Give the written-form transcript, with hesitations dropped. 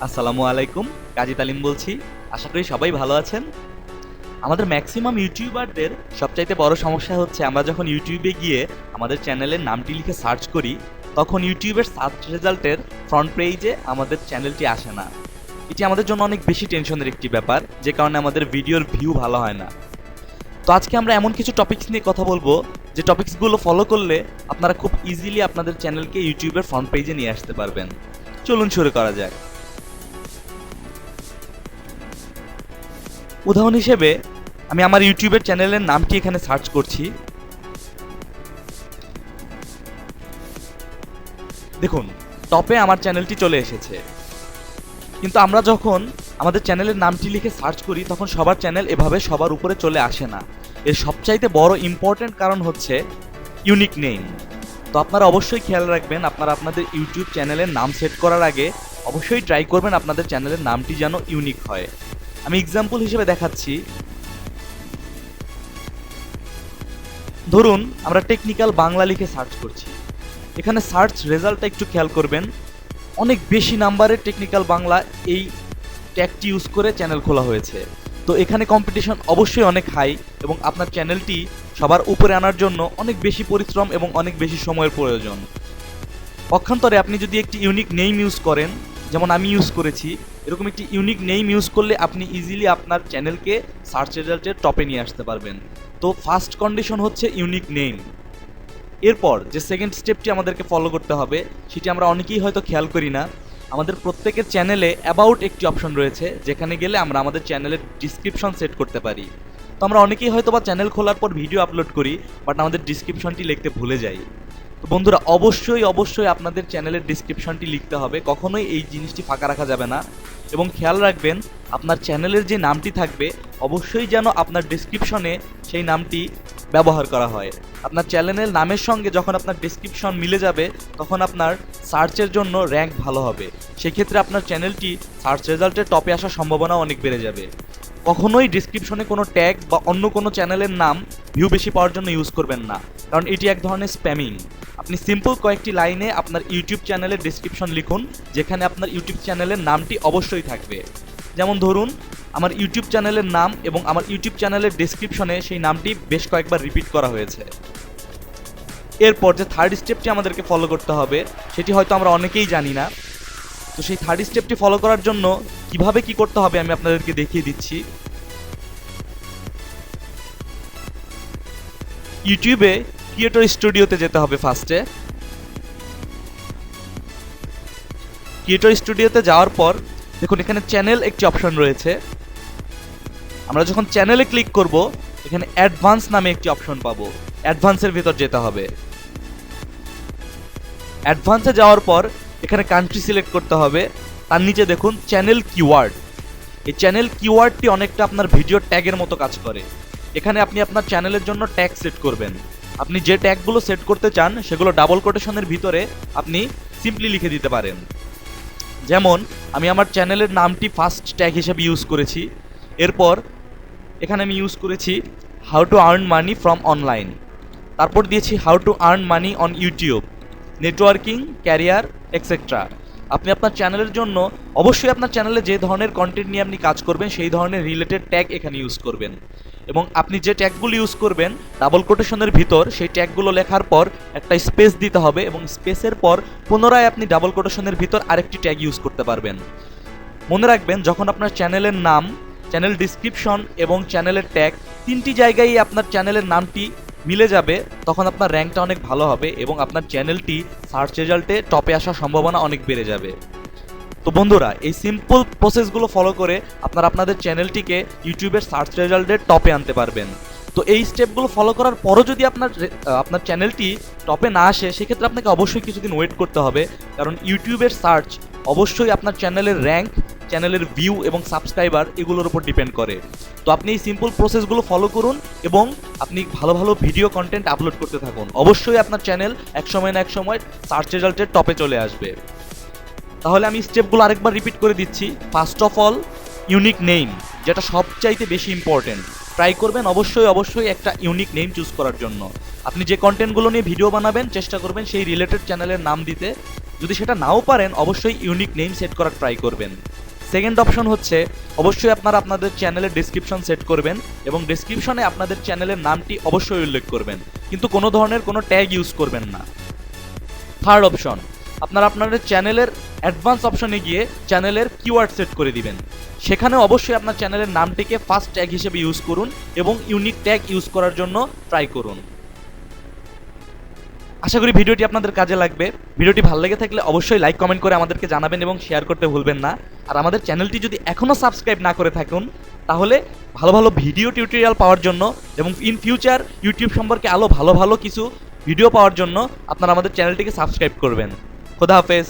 আসসালামু আলাইকুম। কাজী তালিম বলছি। আশা করি সবাই ভালো আছেন। আমাদের ম্যাক্সিমাম ইউটিউবারদের সবচাইতে বড় সমস্যা হচ্ছে আমরা যখন ইউটিউবে গিয়ে আমাদের চ্যানেলের নামটি লিখে সার্চ করি, তখন ইউটিউবের সার্চ রেজাল্টের ফ্রন্ট পেজে আমাদের চ্যানেলটি আসে না। এটি আমাদের জন্য অনেক বেশি টেনশনের একটি ব্যাপার, যে কারণে আমাদের ভিডিওর ভিউ ভালো হয় না। তো আজকে আমরা এমন কিছু টপিকস নিয়ে কথা বলবো যে টপিকসগুলো ফলো করলে আপনারা খুব ইজিলি আপনাদের চ্যানেলকে ইউটিউবের ফ্রন্ট পেজে নিয়ে আসতে পারবেন। চলুন শুরু করা যাক। উদাহরণ হিসেবে আমি আমার ইউটিউবের চ্যানেলের নামটি এখানে সার্চ করছি। দেখুন, টপে আমার চ্যানেলটি চলে এসেছে। কিন্তু আমরা যখন আমাদের চ্যানেলের নামটি লিখে সার্চ করি তখন সবার চ্যানেল এভাবে সবার উপরে চলে আসে না। এর সবচাইতে বড় ইম্পর্ট্যান্ট কারণ হচ্ছে ইউনিক নেম। তো আপনারা অবশ্যই খেয়াল রাখবেন, আপনারা আপনাদের ইউটিউব চ্যানেলের নাম সেট করার আগে অবশ্যই ট্রাই করবেন আপনাদের চ্যানেলের নামটি যেন ইউনিক হয়। আমি এক্সাম্পল হিসেবে দেখাচ্ছি। ধরুন আমরা টেকনিক্যাল বাংলা লিখে সার্চ করছি। এখানে সার্চ রেজাল্টটা একটু খেয়াল করবেন, অনেক বেশি নাম্বারের টেকনিক্যাল বাংলা এই ট্যাগটি ইউজ করে চ্যানেল খোলা হয়েছে। তো এখানে কম্পিটিশন অবশ্যই অনেক হাই এবং আপনার চ্যানেলটি সবার উপরে আনার জন্য অনেক বেশি পরিশ্রম এবং অনেক বেশি সময়ের প্রয়োজন। পক্ষান্তরে আপনি যদি একটি ইউনিক নেম ইউজ করেন, যেমন আমি ইউজ করেছি, এরকম একটি ইউনিক নেম ইউজ করলে আপনি ইজিলি আপনার চ্যানেলকে সার্চ রেজাল্টের টপে নিয়ে আসতে পারবেন। তো ফার্স্ট কন্ডিশন হচ্ছে ইউনিক নেম। এরপর যে সেকেন্ড স্টেপটি আমাদেরকে ফলো করতে হবে সেটি আমরা অনেকেই হয়তো খেয়াল করি না। আমাদের প্রত্যেকের চ্যানেলে অ্যাবাউট একটি অপশন রয়েছে, যেখানে গেলে আমরা আমাদের চ্যানেলের ডিসক্রিপশন সেট করতে পারি। তো আমরা অনেকেই হয়তো বা চ্যানেল খোলার পর ভিডিও আপলোড করি, বাট আমাদের ডিসক্রিপশনটি লিখতে ভুলে যাই। তো বন্ধুরা, অবশ্যই আপনাদের চ্যানেলের ডিসক্রিপশনটি লিখতে হবে, কখনোই এই জিনিসটি ফাঁকা রাখা যাবে না। এবং খেয়াল রাখবেন আপনার চ্যানেলের যে নামটি থাকবে অবশ্যই যেন আপনার ডিসক্রিপশনে সেই নামটি ব্যবহার করা হয়। আপনার চ্যানেলের নামের সঙ্গে যখন আপনার ডিসক্রিপশন মিলে যাবে তখন আপনার সার্চের জন্য র্যাঙ্ক ভালো হবে। সেক্ষেত্রে আপনার চ্যানেলটি সার্চ রেজাল্টের টপে আসার সম্ভাবনা অনেক বেড়ে যাবে। কখনোই ডিসক্রিপশনে কোনো ট্যাগ বা অন্য কোনো চ্যানেলের নাম ভিউ বেশি পাওয়ার জন্য ইউজ করবেন না, কারণ এটি এক ধরনের স্প্যামিং। আপনি সিম্পল কয়েকটি লাইনে আপনার ইউটিউব চ্যানেলের ডিসক্রিপশন লিখুন, যেখানে আপনার ইউটিউব চ্যানেলের নামটি অবশ্যই থাকবে। যেমন ধরুন আমার ইউটিউব চ্যানেলের নাম এবং আমার ইউটিউব চ্যানেলের ডেসক্রিপশনে সেই নামটি বেশ কয়েকবার রিপিট করা হয়েছে। এরপর যে থার্ড স্টেপটি আমাদেরকে ফলো করতে হবে সেটি হয়তো আমরা অনেকেই জানি না। তো সেই থার্ড স্টেপটি ফলো করার জন্য কিভাবে কি করতে হবে আমি আপনাদেরকে দেখিয়ে দিচ্ছি। ইউটিউবে ক্রিয়েটর স্টুডিওতে যেতে হবে। ফার্স্টে ক্রিয়েটর স্টুডিওতে যাওয়ার পর দেখুন এখানে চ্যানেল একটি অপশন রয়েছে। আমরা যখন চ্যানেলে ক্লিক করব এখানে অ্যাডভান্স নামে একটি অপশন পাবো। অ্যাডভান্সের ভিতর যেতে হবে। অ্যাডভান্সে যাওয়ার পর এখানে কান্ট্রি সিলেক্ট করতে হবে। তার নিচে দেখুন চ্যানেল কিওয়ার্ড। এই চ্যানেল কিওয়ার্ডটি অনেকটা আপনার ভিডিও ট্যাগের মতো কাজ করে। এখানে আপনি আপনার চ্যানেলের জন্য ট্যাগ সেট করবেন। আপনি যে ট্যাগগুলো সেট করতে চান সেগুলো ডাবল কোটেশনের ভিতরে আপনি সিম্পলি লিখে দিতে পারেন। যেমন আমি আমার চ্যানেলের নামটি ফার্স্ট ট্যাগ হিসেবে ইউজ করেছি। এরপর এখানে আমি ইউজ করেছি how to earn money from online. তারপর দিয়েছি how to earn money on YouTube, networking, career, etcetera. আপনি আপনার চ্যানেলের জন্য অবশ্যই আপনার চ্যানেলে যে ধরনের কন্টেন্ট নিয়ে আপনি কাজ করবেন সেই ধরনের রিলেটেড ট্যাগ এখানে ইউজ করবেন। এবং আপনি যে ট্যাগগুলো ইউজ করবেন ডাবল কোটেশনের ভিতর সেই ট্যাগগুলো লেখার পর একটা স্পেস দিতে হবে এবং স্পেসের পর পুনরায় আপনি ডাবল কোটেশনের ভিতর আরেকটি ট্যাগ ইউজ করতে পারবেন। মনে রাখবেন, যখন আপনার চ্যানেলের নাম, চ্যানেল ডিসক্রিপশন এবং চ্যানেলের ট্যাগ তিনটি জায়গায় আপনার চ্যানেলের নামটি মিলে যাবে তখন আপনার র্যাঙ্কটা অনেক ভালো হবে এবং আপনার চ্যানেলটি সার্চ রেজাল্টে টপে আসার সম্ভাবনা অনেক বেড়ে যাবে। তো বন্ধুরা, এই সিম্পল প্রসেসগুলো ফলো করে আপনারা আপনাদের চ্যানেলটিকে ইউটিউবের সার্চ রেজাল্টের টপে আনতে পারবেন। তো এই স্টেপগুলো ফলো করার পরও যদি আপনার চ্যানেলটি টপে না আসে সেক্ষেত্রে আপনাকে অবশ্যই কিছুদিন ওয়েট করতে হবে, কারণ ইউটিউবের সার্চ অবশ্যই আপনার চ্যানেলের র্যাঙ্ক, চ্যানেলের ভিউ এবং সাবস্ক্রাইবার এগুলোর উপর ডিপেন্ড করে। তো আপনি এই সিম্পল প্রসেসগুলো ফলো করুন এবং আপনি ভালো ভালো ভিডিও কন্টেন্ট আপলোড করতে থাকুন। অবশ্যই আপনার চ্যানেল এক সময় না এক সময় সার্চ রেজাল্টের টপে চলে আসবে। তাহলে আমি স্টেপগুলো আরেকবার রিপিট করে দিচ্ছি। First of all unique name, যেটা সবচাইতে বেশি ইম্পর্টেন্ট। ট্রাই করবেন অবশ্যই একটা ইউনিক নেম চুজ করার জন্য। আপনি যে কন্টেন্টগুলো নিয়ে ভিডিও বানাবেন চেষ্টা করবেন সেই রিলেটেড চ্যানেলের নাম দিতে। যদি সেটা নাও পারেন অবশ্যই ইউনিক নেম সেট করার ট্রাই করবেন। সেকেন্ড অপশন হচ্ছে অবশ্যই আপনারা আপনাদের চ্যানেলের ডেসক্রিপশন সেট করবেন এবং ডেসক্রিপশনে আপনাদের চ্যানেলের নামটি অবশ্যই উল্লেখ করবেন, কিন্তু কোনো ধরনের কোনো ট্যাগ ইউজ করবেন না। থার্ড অপশন, আপনারা আপনাদের চ্যানেলের অ্যাডভান্স অপশনে গিয়ে চ্যানেলের কিওয়ার্ড সেট করে দিবেন। সেখানে অবশ্যই আপনার চ্যানেলের নামটিকে ফার্স্ট ট্যাগ হিসেবে ইউজ করুন এবং ইউনিক ট্যাগ ইউজ করার জন্য ট্রাই করুন। আশা করি ভিডিওটি আপনাদের কাজে লাগবে। ভিডিওটি ভালো লেগে থাকলে অবশ্যই লাইক কমেন্ট করে আমাদেরকে জানাবেন এবং শেয়ার করতে ভুলবেন না। আর আমাদের চ্যানেলটি যদি এখনও সাবস্ক্রাইব না করে থাকুন তাহলে ভালো ভালো ভিডিও টিউটোরিয়াল পাওয়ার জন্য এবং ইন ফিউচার ইউটিউব সম্পর্কে আরও ভালো ভালো কিছু ভিডিও পাওয়ার জন্য আপনারা আমাদের চ্যানেলটিকে সাবস্ক্রাইব করবেন। খোদা হাফেজ।